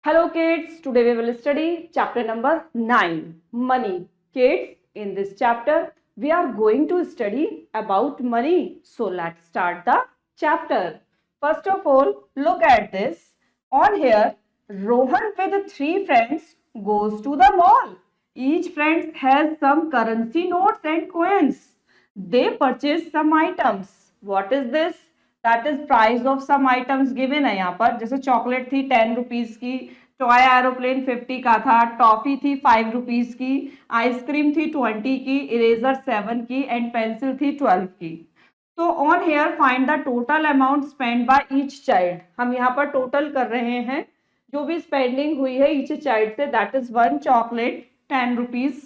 Hello kids, today we will study chapter number 9, Money. Kids, in this chapter, we are going to study about money. So let's start the chapter. First of all, look at this. On here, Rohan with 3 friends goes to the mall. Each friend has some currency notes and coins. They purchase some items. What is this? That is price of some items given है यहाँ पर. जैसे chocolate थी 10 rupees की, toy aeroplane 50 का था, toffee थी 5 rupees की, आइसक्रीम थी 20 की, इरेजर 7 की एंड पेंसिल थी 12 की. तो on here find the total amount spend by each child. हम यहाँ पर टोटल कर रहे हैं जो भी स्पेंडिंग हुई है ईच चाइल्ड से. That is 1 chocolate 10 rupees,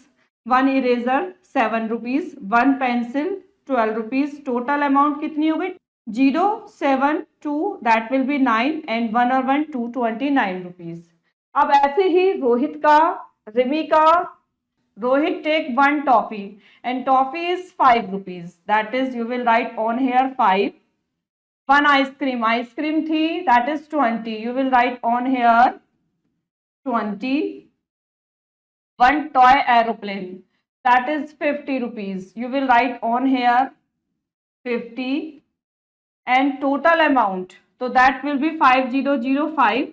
1 eraser 7 rupees, 1 pencil 12 rupees. Total amount कितनी हो गई? 0, 7, 2, that will be 9 and 1 और 1 2, 29 rupees. अब ऐसे ही रोहित का, रिमी का, Rohit take 1 toffee and toffee is 5 rupees. That is you will write on here 5. 1 ice cream थी that is 20. You will write on here 20. 1 toy aeroplane that is 50 rupees. You will write on here 50. And total amount, so that will be 5005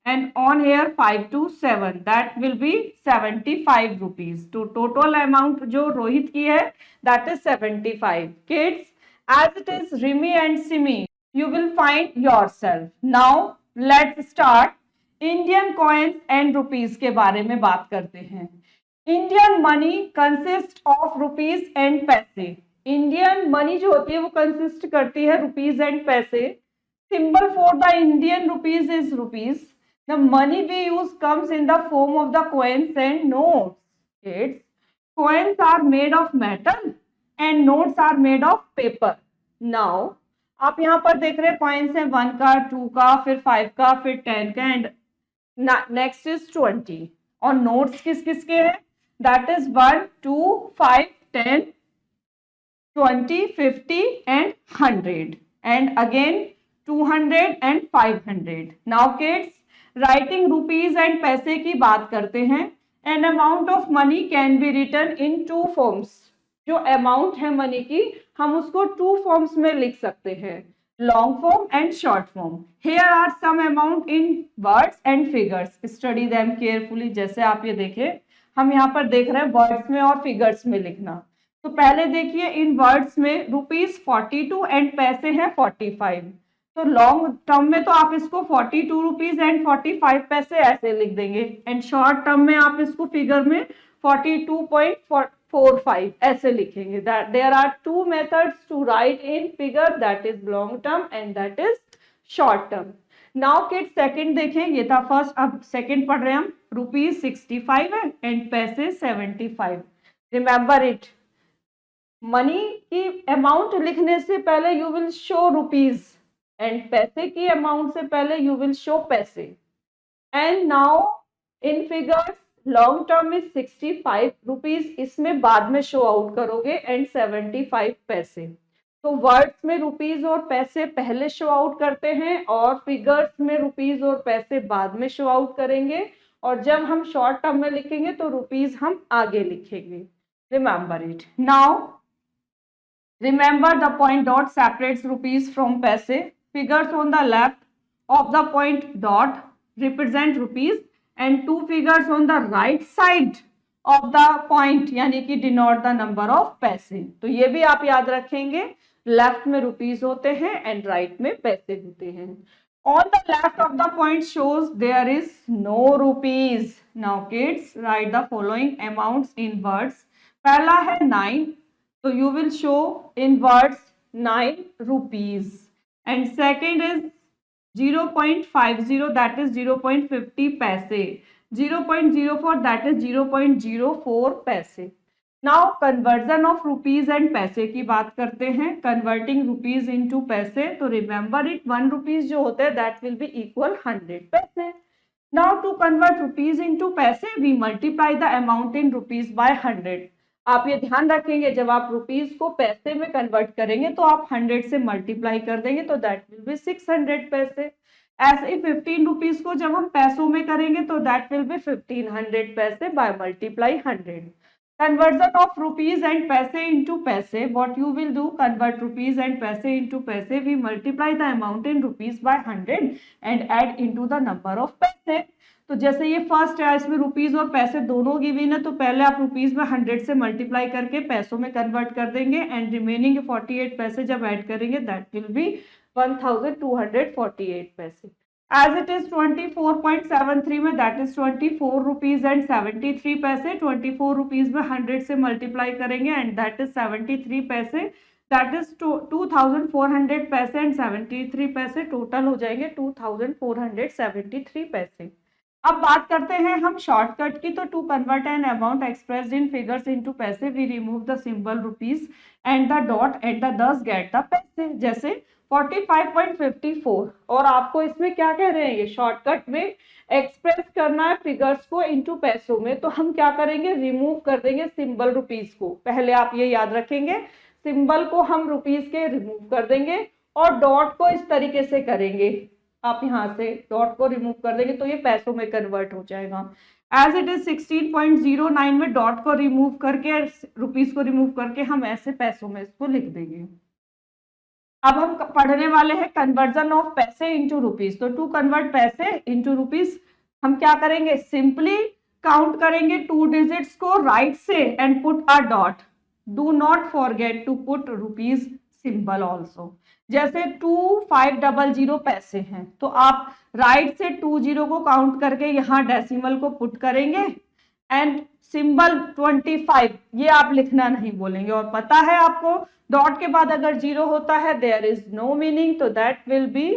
and on here 527, that will be 75 rupees. तो total amount जो रोहित की है that is 75. Kids, as it is Rimi and Simi, you will find yourself. Now let's start. Indian coins and rupees के बारे में बात करते हैं. Indian money consists of rupees and पैसे. इंडियन मनी जो होती है वो कंसिस्ट करती है रुपीज एंड पैसे. Symbol for the Indian rupees is rupees. The money we use comes in the form of the coins and notes. Kids, coins are made of metal and notes are made of paper. Now आप यहाँ पर देख रहे हैं coins है 1 का, 2 का, फिर 5 का, फिर 10 का एंड नेक्स्ट इज 20. और नोट्स किस किस के हैं? That is 1, 2, 5, 10, 20, 50 and 100 and again 200 and 500. Now kids, writing rupees and पैसे की बात करते हैं. An amount of money can be written in 2 forms. जो अमाउंट है मनी की हम उसको 2 फॉर्म्स में लिख सकते हैं, long form and short form. Here are some amount in words and figures. Study them carefully. जैसे आप ये देखें, हम यहाँ पर देख रहे हैं वर्ड्स में और फिगर्स में लिखना. तो पहले देखिए इन वर्ड्स में रुपीज 42 एंड पैसे हैं 45. तो लॉन्ग टर्म में तो आप इसको 42 रुपीज एंड 45 पैसे ऐसे लिख देंगे एंड शॉर्ट टर्म में आप इसको फिगर में 42.45 ऐसे लिखेंगे. There are 2 methods to write in figure, that is long term and that is short term. Now kids second देखें, ये था फर्स्ट, अब सेकंड पढ़ रहे हैं हम. रुपीज 65 है एंड पैसे 75. रिमेंबर इट, मनी की अमाउंट लिखने से पहले you will show rupees and पैसे की अमाउंट से पहले यू विल शो पैसे. And now in figures long term में 65 रुपीज, इसमें बाद में शो आउट करोगे एंड 75 पैसे. तो वर्ड्स में रुपीज और पैसे पहले शो आउट करते हैं और फिगर्स में रुपीज और पैसे बाद में शो आउट करेंगे. और जब हम शॉर्ट टर्म में लिखेंगे तो रुपीज हम आगे लिखेंगे. Remember it. Now remember the point dot separates rupees from paise. Figures on the left of the point dot represent rupees and 2 figures on the right side of the point यानी कि denote the number of paise. तो ये भी आप याद रखेंगे, left में rupees होते हैं एंड राइट में पैसे होते हैं. On the left of the point shows there is no rupees. Now kids, write the following amounts in words. पहला है 9, so you will show in words 9 rupees and second is 0.50, that is 0.50 paise. 0.04, that is 0.04 paise. Now conversion of rupees and पैसे की बात करते हैं. Converting rupees into पैसे, तो remember it, 1 rupees जो होता है that will be equal 100 पैसे. Now to convert rupees into पैसे we multiply the amount in rupees by 100. आप ये ध्यान रखेंगे जब आप रुपीज को पैसे में कन्वर्ट करेंगे तो आप 100 से मल्टीप्लाई कर देंगे तो दैट विल बी 600 पैसे. ऐसे ही 15 रुपीज को जब हम पैसों में करेंगे तो दैट विल बी 1500 पैसे by multiply 100. Conversion of rupees and paise into paise. What you will do? Convert rupees and paise into paise. We multiply the amount in rupees by 100 and add into the number of paise. तो जैसे ये first है, इसमें rupees और पैसे दोनों given है, तो पहले आप रुपीज में 100 से मल्टीप्लाई करके पैसों में कन्वर्ट कर देंगे एंड रिमेनिंग 48 पैसे जब ऐड करेंगे दैट विल बी 1248 पैसे. As it is 24.73 में that is 24 rupees and 73 पैसे. 24 rupees में 100 से मल्टीप्लाई करेंगे and that is 73 पैसे. That is 2400 पैसे and 73 पैसे. टोटल हो जाएंगे 2473 पैसे. अब बात करते हैं हम शॉर्टकट की. तो to convert an amount expressed in figures into paise we remove the symbol rupees and the dot and the दस गेट द पैसे. जैसे 45.54 और आपको इसमें क्या कह रहे हैं, ये शॉर्टकट में एक्सप्रेस करना है फिगर्स को इनटू पैसों में, तो हम क्या करेंगे, रिमूव कर देंगे सिंबल रुपीज को. पहले आप ये याद रखेंगे, सिंबल को हम रुपीज के रिमूव कर देंगे और डॉट को इस तरीके से करेंगे, आप यहाँ से डॉट को रिमूव कर देंगे तो ये पैसों में कन्वर्ट हो जाएगा. एज इट इज 16.09 में डॉट को रिमूव करके रुपीज को रिमूव करके हम ऐसे पैसों में इसको लिख देंगे. अब हम पढ़ने वाले हैं कन्वर्जन ऑफ पैसे इनटू रुपीज. तो टू कन्वर्ट पैसे इनटू रुपीज हम क्या करेंगे, सिंपली काउंट करेंगे 2 डिजिट्स को राइट से end put a dot. Do not forget to put rupees symbol also. जैसे 2500 पैसे हैं तो आप राइट से 20 को काउंट करके यहाँ डेसिमल को पुट करेंगे एंड सिंबल 25 ये आप लिखना नहीं बोलेंगे. और पता है आपको डॉट के बाद अगर जीरो होता है देयर इज नो मीनिंग, तो that will be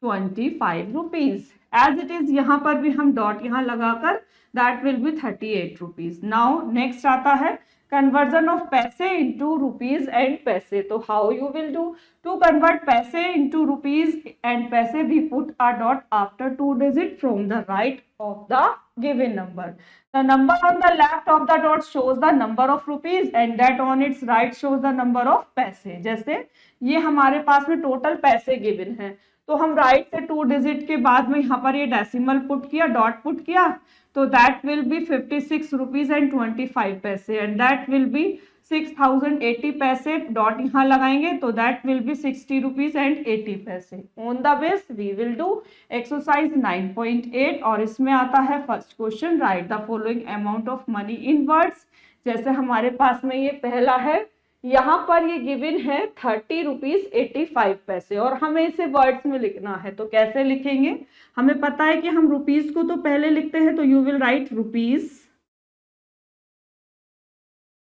25 rupees. As it is यहाँ पर भी हम डॉट यहाँ लगाकर that will be 38 rupees. Now next आता है conversion of paise into rupees and paise. तो how you will do? To convert paise into rupees and paise we put a dot after 2 digit from the right of the given number. The number on the left of the dot shows the number of rupees and that on its right shows the number of paise. जैसे ये हमारे पास में total पैसे given है तो हम right से 2 digit के बाद में यहाँ पर ये डेसिमल पुट किया, डॉट पुट किया, तो that will B 56 rupees and 25 पैसे एंड दैट विल बी 6080 पैसे. डॉट यहाँ लगाएंगे तो that will be 60 rupees and 80 पैसे. On the base we will do exercise 9.8 और इसमें आता है first question, write the following amount of money in words. जैसे हमारे पास में ये पहला है, यहाँ पर ये गिवन है 30 रुपीज 85 पैसे और हमें इसे वर्ड्स में लिखना है. तो कैसे लिखेंगे, हमें पता है कि हम रुपीज को तो पहले लिखते हैं, तो you will write rupees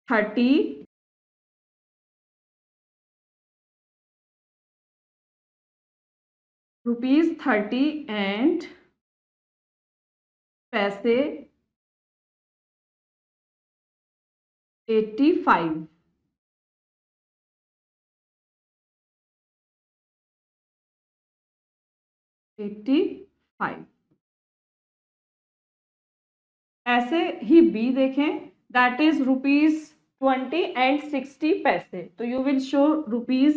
30 and पैसे 85. ऐसे ही बी देखें, दैट इज रुपीज 20 एंड 60 पैसे. तो you will show rupees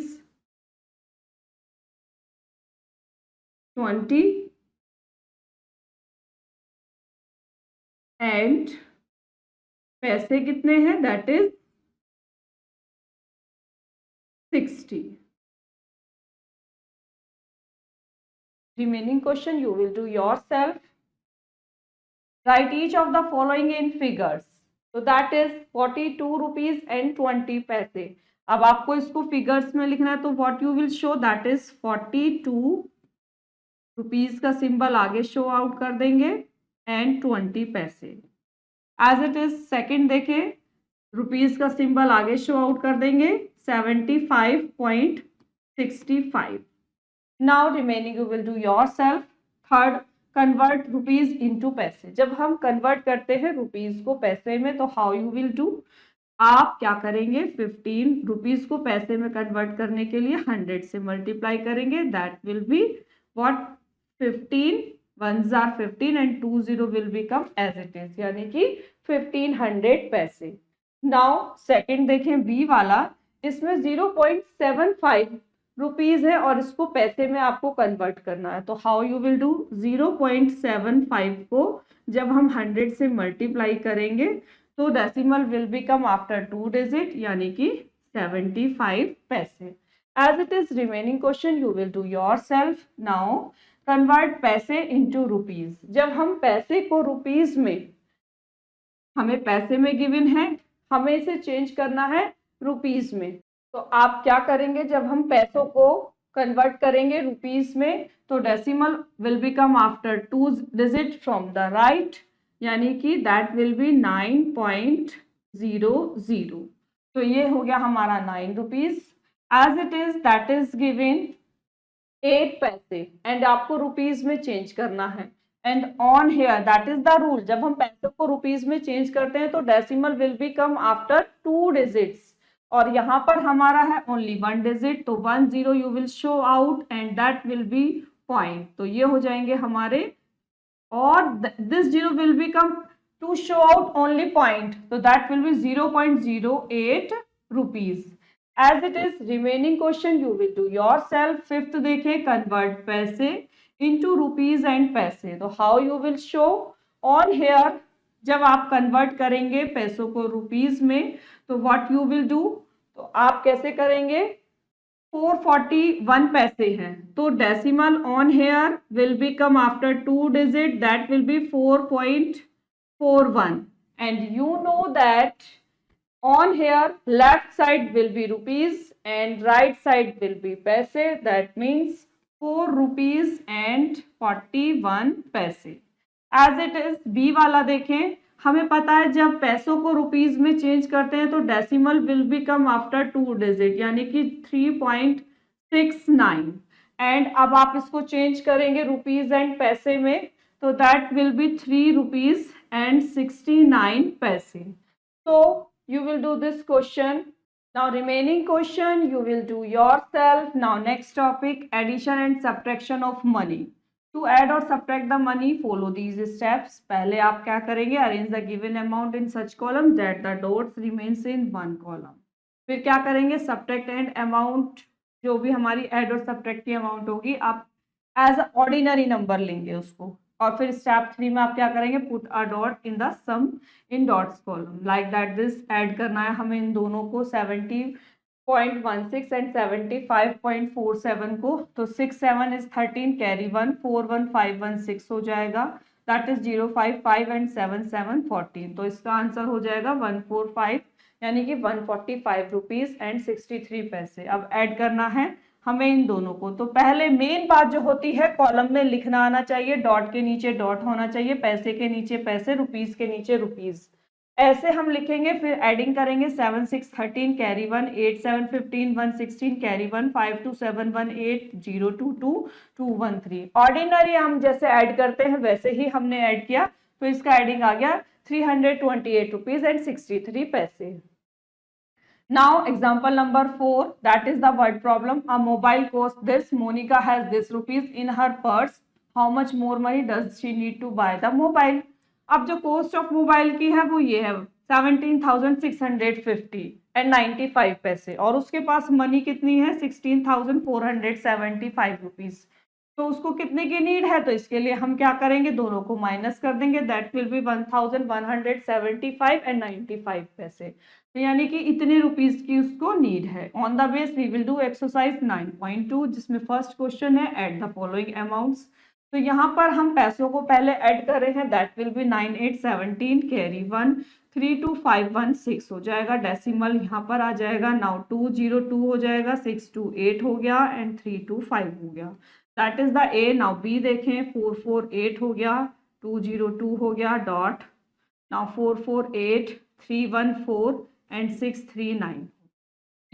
20 and पैसे कितने हैं, that is 60. Remaining question you will do yourself. Write each of the following in figures. So that is 42 rupees and 20 पैसे. अब आपको इसको फिगर्स में लिखना है तो what you will show, that is 42 rupees का सिंबल आगे शो आउट कर देंगे एंड 20 पैसे. एज इट इज सेकेंड देखें, रुपीज का सिंबल आगे शो आउट कर देंगे 75.65. Now remaining you will do yourself. Third, convert rupees into पैसे. जब हम कन्वर्ट करते हैं रुपीज को पैसे में तो हाउ यू विल डू, आप क्या करेंगे, 15 रुपीज को पैसे में कन्वर्ट करने के लिए 100 से मल्टीप्लाई करेंगे, that will be what 15 1s are 15 and 20 will become as it is, यानी कि 1500 पैसे. नाउ सेकंड देखें बी वाला, इसमें 0.75 रुपीज है और इसको पैसे में आपको कन्वर्ट करना है। तो हाउ यू विल डू, 0.75 को जब हम 100 से मल्टीप्लाई करेंगे तो decimal will become after 2 digit यानी कि 75 पैसे। As it is remaining question, you will do yourself. Now convert पैसे into rupees। जब हम पैसे को रुपीज में, हमें पैसे में गिवन है, हमें इसे चेंज करना है रुपीज में। तो आप क्या करेंगे, जब हम पैसों को कन्वर्ट करेंगे रुपीज में तो decimal will become after 2 digit from the right, यानी कि दैट विल बी 9.00। तो ये हो गया हमारा 9 rupees. As it is that is given 8 पैसे एंड आपको रुपीज में चेंज करना है। And on here that is the rule, जब हम पैसे को रुपीज में चेंज करते हैं तो decimal will be come after 2 digits और यहाँ पर हमारा है ओनली 1 डिजिट, तो 1 0 you will show out and that will be point. तो ये हो जाएंगे हमारे, और this 0 will be come to show out only point, तो that will be 0.08 rupees. As it is remaining question you will do yourself। Fifth देखें, convert पैसे into rupees and पैसे। तो how you will show on here, जब आप convert करेंगे पैसों को रुपीज में तो what you will do, तो आप कैसे करेंगे, 441 पैसे हैं तो decimal on here will become after 2 digit, that will be 4.41 and you know that on here left side will be rupees and right side will be paise, that means 4 rupees and 41 पैसे। as it is B वाला देखें, हमें पता है जब पैसों को rupees में चेंज करते हैं तो decimal will become after 2 digit यानी कि 3.69 एंड अब आप इसको चेंज करेंगे रुपीज एंड पैसे में तो that will B 3 rupees and 69 पैसे। तो you will do this question। Now remaining question you will do yourself। Now next topic, addition and subtraction of money। To add or subtract the money follow these steps। पहले आप क्या करेंगे, arrange the given amount in such column that the dots remains in one column। फिर क्या करेंगे, subtract and amount, जो भी हमारी add और subtract की amount होगी आप as a ordinary number लेंगे उसको, और फिर स्टेप 3 में आप क्या करेंगे, put a dot in the sum in dots column like that this. Add करना है हमें इन दोनों को 70.16 एंड 75.47 को, तो 6 7 इज 13 कैरी 1 4 1 5 1 6 हो जाएगा, दैट इज 0 5 5 एंड 7 7 14। तो इसका आंसर हो जाएगा 145 यानी कि 145 रुपीज एंड 63 पैसे। अब ऐड करना है हमें इन दोनों को, तो पहले मेन बात जो होती है कॉलम में लिखना आना चाहिए, डॉट के नीचे डॉट होना चाहिए, पैसे के नीचे पैसे, रुपीज के नीचे रुपीज, ऐसे हम लिखेंगे। फिर एडिंग करेंगे 7 6 13 कैरी 1 8 7 15 1 16 कैरी 1 5 2 7 1 8 0 2 2 2 1 3। ऑर्डिनरी हम जैसे ऐड करते हैं वैसे ही हमने ऐड किया, तो इसका एडिंग आ गया 328 रुपीज एंड 63 पैसे। Now example number 4, that is the word problem। A mobile costs this, Monica has this rupees in her purse, how much more money does she need to buy the mobile। अब जो cost of mobile की है वो ये है 17,650 and 95 पैसे और उसके पास मनी कितनी है 16,475 रुपीज। तो उसको कितने की नीड है, तो इसके लिए हम क्या करेंगे, दोनों को माइनस कर देंगे, दैट विल बी 1175 एंड 95 पैसे, यानी कि इतने रुपीस की उसको नीड है। On the base we will do exercise 9.2 जिसमें फर्स्ट क्वेश्चन है ऐड द फॉलोइंग अमाउंट्स। तो यहाँ पर हम पैसों को पहले ऐड कर रहे हैं, दैट विल बी 9 8 17 कैरी 1 3 2 5 1 6 हो जाएगा, डेसिमल यहाँ पर आ जाएगा, नाउ 2 0 2 हो जाएगा, 6 2 8 हो गया एंड 3 2 5 हो गया, that is the A. Now B देखें 4 4 8 हो गया, 2 0 2 हो गया dot, now 4 4 8 3 1 4 and 6 3 9।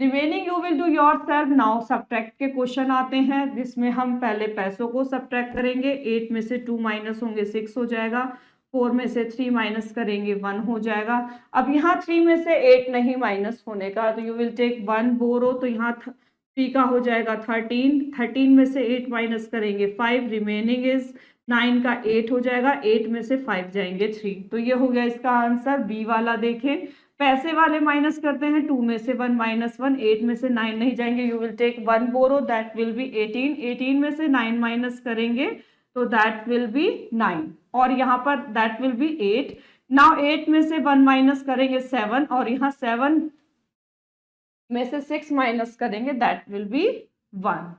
Remaining you will do yourself. Now subtract के क्वेश्चन आते हैं जिसमें हम पहले पैसों को सब्ट्रैक्ट करेंगे, 8 में से 2 माइनस होंगे 6 हो जाएगा, 4 में से 3 माइनस करेंगे 1 हो जाएगा। अब यहाँ 3 में से 8 नहीं माइनस होने का, तो यू विल टेक 1 बोरो, तो यहाँ 3 का हो जाएगा 13, 13 में से 8 माइनस करेंगे 5, रिमेनिंग इज 9 का 8 हो जाएगा, 8 में से 5 जाएंगे 3, तो ये हो गया इसका आंसर। बी वाला देखें, पैसे वाले माइनस करते हैं, 2 में से 1 माइनस 1, 8 में से 9 नहीं जाएंगे, you will take 1 borrow, that will be 18, 18 में से 9 माइनस करेंगे तो दैट विल बी 9, और यहाँ पर दैट विल बी 8। नाउ 8 में से 1 माइनस करेंगे 7, और यहाँ 7 में से 6 माइनस करेंगे दैट विल बी 1।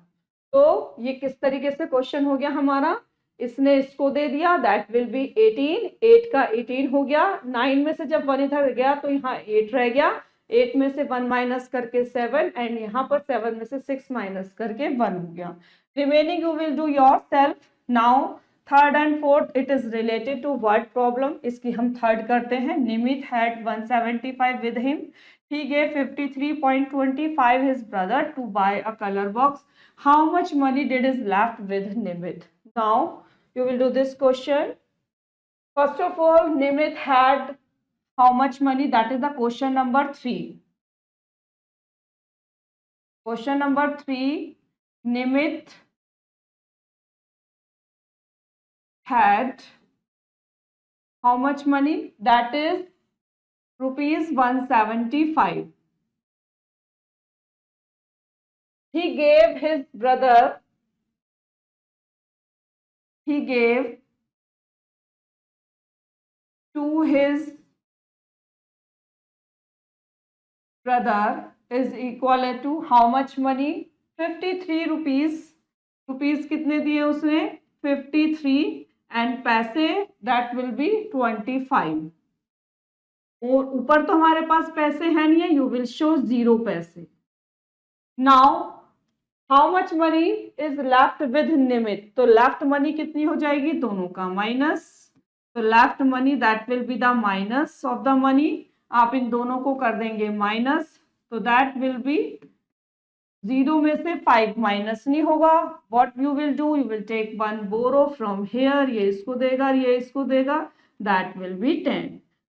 तो ये किस तरीके से क्वेश्चन हो गया हमारा, इसने इसको दे दिया, दैट विल बी 18, 8 का 18 हो गया, 9 में से जब 1 इधर गया तो यहाँ 8 रह गया, 8 में से 1 माइनस करके 7, एंड यहाँ पर 7 में से 6 माइनस करके 1 हो गया। Remaining you will do yourself. Now third and fourth, it is related to what problem, इसकी हम थर्ड करते हैं। Nimit had 175 with him, he gave 53.25 his brother to buy a color box. How much money did is left with Nimit? Now you will do this question. First of all, Nimit had how much money? That is the question number 3. Question number 3, Nimit had how much money? That is rupees 175. He gave his brother, he gave to his brother is equal to how much money? 53 rupees. Rupees कितने दिए उसने? 53, and पैसे that will be 25। और ऊपर तो हमारे पास पैसे हैं नहीं है, यू विल शो 0 पैसे। Now how much money is left with Nimit, तो लेफ्ट मनी कितनी हो जाएगी? दोनों का माइनस, तो left money that will be the minus of the money, आप इन दोनों को कर देंगे माइनस, तो दैट विल बी 0 में से 5 माइनस नहीं होगा, what you will do, you will take 1 borrow from here, ये इसको देगा, ये इसको देगा, दैट विल बी 10,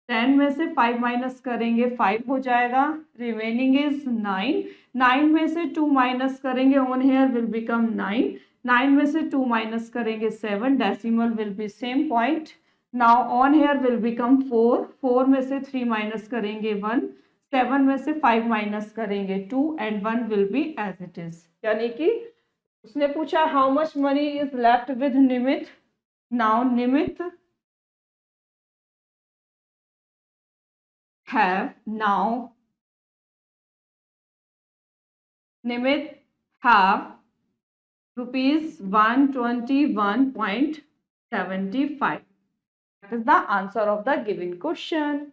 10 में से 5 माइनस करेंगे 5 हो जाएगा, रिमेनिंग इज 9, 9 में से 2 माइनस करेंगे ऑन हियर विल बिकम 9, 9 में से 2 माइनस करेंगे 7, decimal will be same point, now on here will become 4, 4 में से 3 माइनस करेंगे 1, 7 में से 5 माइनस करेंगे 2, and 1 will be as it is. यानी कि उसने पूछा how much money is left with Nimit. Now Nimit have now Nimit have rupees 121.75. That is the answer of the given question.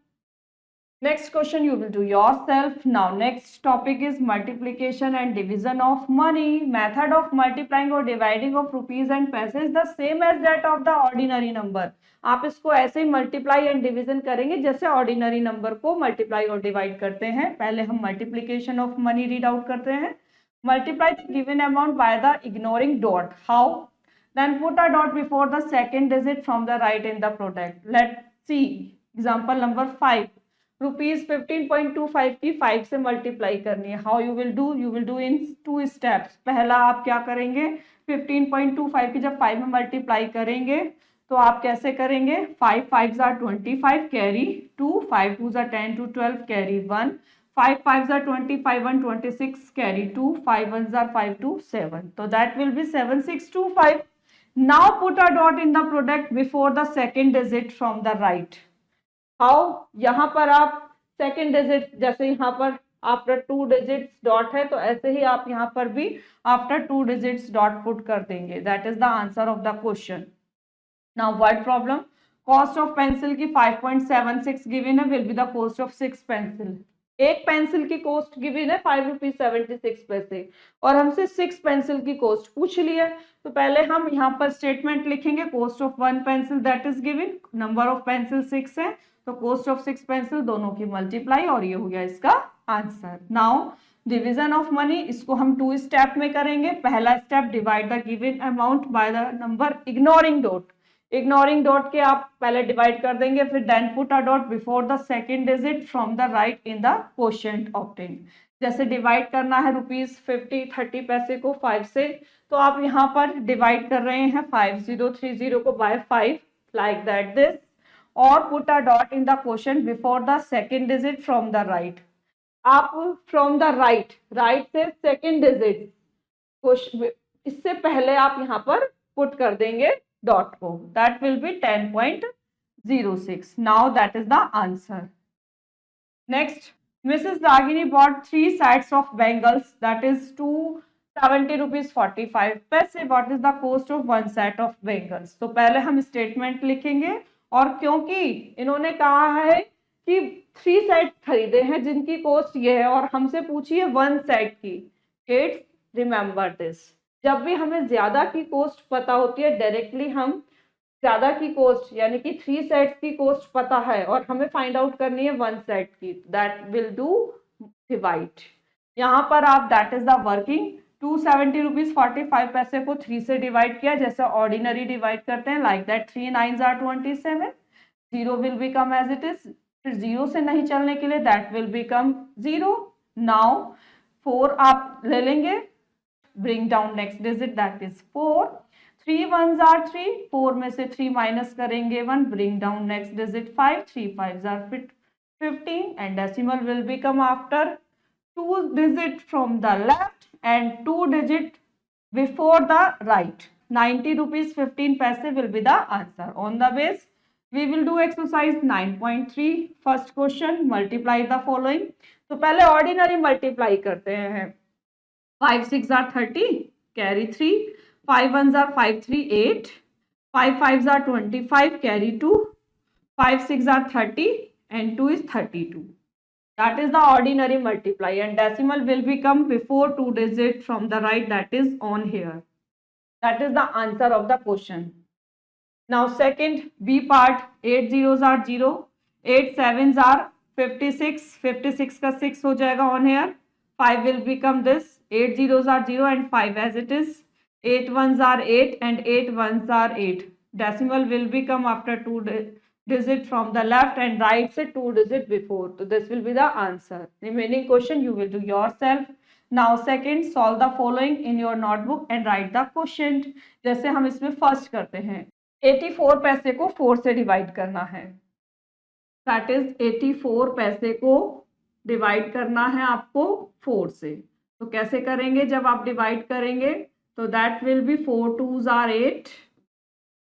Next question you will do yourself. Now next topic is multiplication and division of money. Method of multiplying or dividing of rupees and paise is the same as that of the ordinary number. आप इसको ऐसे ही multiply and division करेंगे जैसे ordinary number को multiply और divide करते हैं। पहले हम multiplication of money read out करते हैं। Multiply the given amount by the ignoring dot. How? Then put a dot before the second digit from the right in the product. Let's see example number 5। Rupees 15.25 की 5 से multiply करनी है। How you will do? You will do in 2 steps. पहला आप क्या करेंगे, 15.25 की जब 5 में मल्टीप्लाई करेंगे तो आप कैसे करेंगे, 5 5s are 25 carry 2, 5 2s are 10 to 12 carry 1, 5 5s are 25 1 26 carry 2, 5 1s are 5 2 7, तो that will be 7625. Now put a dot in the product before the second digit from the right. How? यहाँ पर आप second digit, जैसे यहाँ पर after 2 digits dot है तो ऐसे ही आप यहाँ पर भी आफ्टर 2 डिजिट्स डॉट पुट कर देंगे। That is the answer of the question. Now word problem. Cost of pencil की 5.76 गिवन है, will be the cost of 6 pencil. एक पेंसिल की कॉस्ट गिवन है 5 रुपीज 76 पैसे और हमसे 6 पेंसिल की कॉस्ट पूछ ली है। तो पहले हम यहाँ पर स्टेटमेंट लिखेंगे, cost of 1 pencil that is given, number of pencil 6 है तो कॉस्ट ऑफ 6 पेंसिल दोनों की मल्टीप्लाई, और ये हो गया इसका answer. Now division of money, इसको हम 2 स्टेप में करेंगे। पहला step, divide the given amount by the number ignoring dot. Ignoring dot के आप पहले डिवाइड कर देंगे, फिर then put a dot before the second digit from the right in the quotient obtain. जैसे डिवाइड करना है रुपीज 50 30 पैसे को 5 से, तो आप यहाँ पर डिवाइड कर रहे हैं 5030 को बाय 5 लाइक दैट दिस, और put a dot in the question before the second digit from the right. आप फ्रॉम द राइट से सेकेंड डिजिट इससे पहले आप यहाँ पर पुट कर देंगे डॉट को, that will B 10.06। Now that is the answer. Next, Mrs. Ragini bought 3 sets of bangles, that is 270 rupees 45 paise. What is the cost of one set of bangles? तो पहले हम स्टेटमेंट लिखेंगे, और क्योंकि इन्होंने कहा है कि 3 सेट खरीदे हैं जिनकी कॉस्ट ये है, और हमसे पूछी है 1 सेट की। किड्स रिमेंबर दिस, जब भी हमें ज्यादा की कॉस्ट पता होती है, डायरेक्टली हम ज्यादा की कॉस्ट यानी कि 3 सेट्स की कॉस्ट पता है और हमें फाइंड आउट करनी है 1 सेट की, दैट विल डू डिवाइड। यहाँ पर आप that is the working 270 rupees 45 पैसे को 3 से डिवाइड किया, जैसे ऑर्डिनरी डिवाइड करते हैं, like that 3 9s are 27, 0 will become as it is, फिर 0 से नहीं चलने के लिए दैट विल बिकम 0। नाउ 4 आप ले लेंगे, bring down next digit that is 4, 3 1s are 3, 4 में से 3 माइनस करेंगे 1, bring down next digit 5, 3 5s are 15, and decimal will become after 2 digit from the left and 2 digit before the right. 90 rupees 15 paise will be the answer. On the base, we will do exercise 9.3. First question, multiply the following. तो पहले ordinary multiply करते हैं। 5 6 are 30, carry 3, 5 1s are 5 3 8, 5 5s are 25, carry 2, 5 6 are 30 and 2 is 32. That is the ordinary multiply, and decimal will become before 2 digit from the right, that is on here. That is the answer of the question. Now second B part, 8 zeros are 0, 8 7s are 56, 56 का 6 हो जाएगा on here, 5 will become this, 8 zeros are 0 and 5 as it is, 8 1s are 8 and 8 1s are 8. Decimal will become after 2 digit from the left and right से 2 digit before. So this will be the answer. Remaining question you will do yourself. Now second, solve the following in your notebook and write the question. जैसे हम इसमें first करते हैं, 84 पैसे को 4 से divide करना है, दैट इज 84 पैसे को डिवाइड करना है आपको 4 से। तो कैसे करेंगे, जब आप डिवाइड करेंगे तो that will B 4 2s are 8,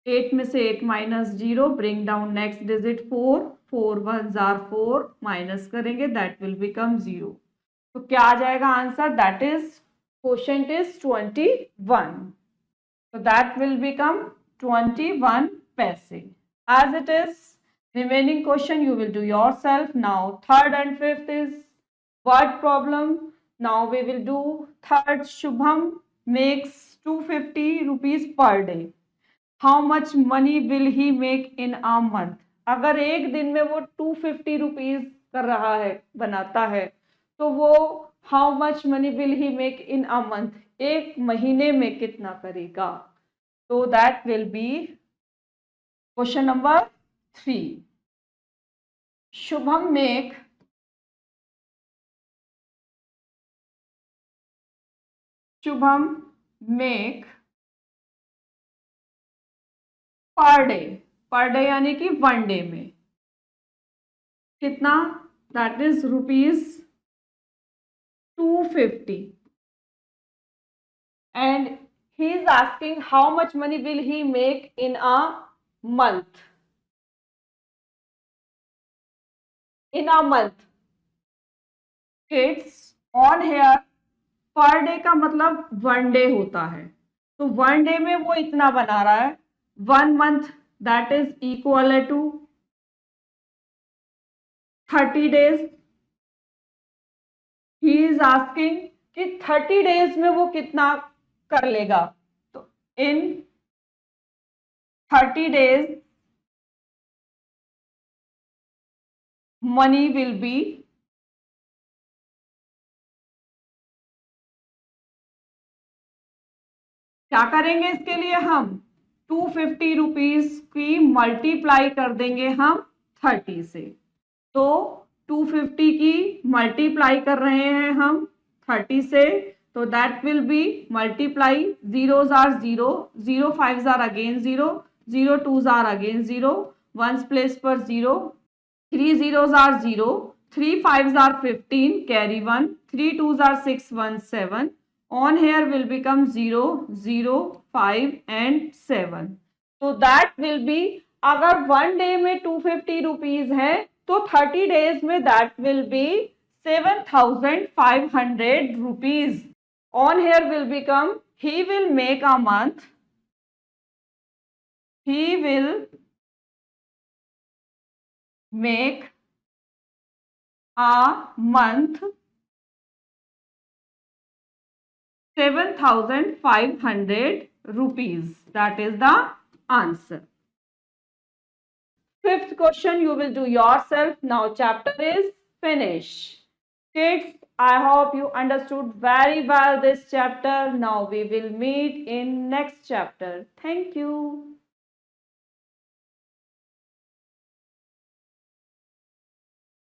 8 में से 8 minus 0, bring down next digit 4, 4 1s are 4, minus करेंगे दैट विल बिकम 0। तो क्या आ जाएगा answer, that is quotient is 21, तो दैट विल बिकम 21 पैसे as it is. Remaining question you will do yourself. Now third and fifth is word problem. Now we will do third. Shubham makes 250 rupees per day. How much money will he make in a month? अगर एक दिन में वो 250 rupees कर रहा है, बनाता है, तो वो how much money will he make in a month? एक महीने में कितना करेगा? तो that will be question number 3. Shubham make per day यानी कि 1 डे में कितना, that is rupees 250, and he is asking how much money will he make in a month. In a month, kids on here, per day का मतलब 1 day होता है, तो 1 day में वो इतना बना रहा है, 1 month that is equal to 30 days. He is asking कि 30 days में वो कितना कर लेगा, तो इन 30 days money will be, क्या करेंगे इसके लिए, हम 250 रुपीज की मल्टीप्लाई कर देंगे हम 30 से, तो 250 की मल्टीप्लाई कर रहे हैं हम 30 से, So that will be multiply, zeros are 0, 0 5s are again 0, 0 2s are again 0, 1s place per 0, 3 zeros are 0, 3 5s are 15, carry 1, 3 2s are 6, 1 7. On here will become 0, 0, 5 and 7. तो दैट विल बी, अगर one day में 250 rupees है तो 30 days में that will B 7500 rupees. On here will become, he will make a month, he will make a month 7500 rupees. That is the answer. Fifth question you will do yourself. Now chapter is finish. Kids, I hope you understood very well this chapter. Now we will meet in next chapter. Thank you.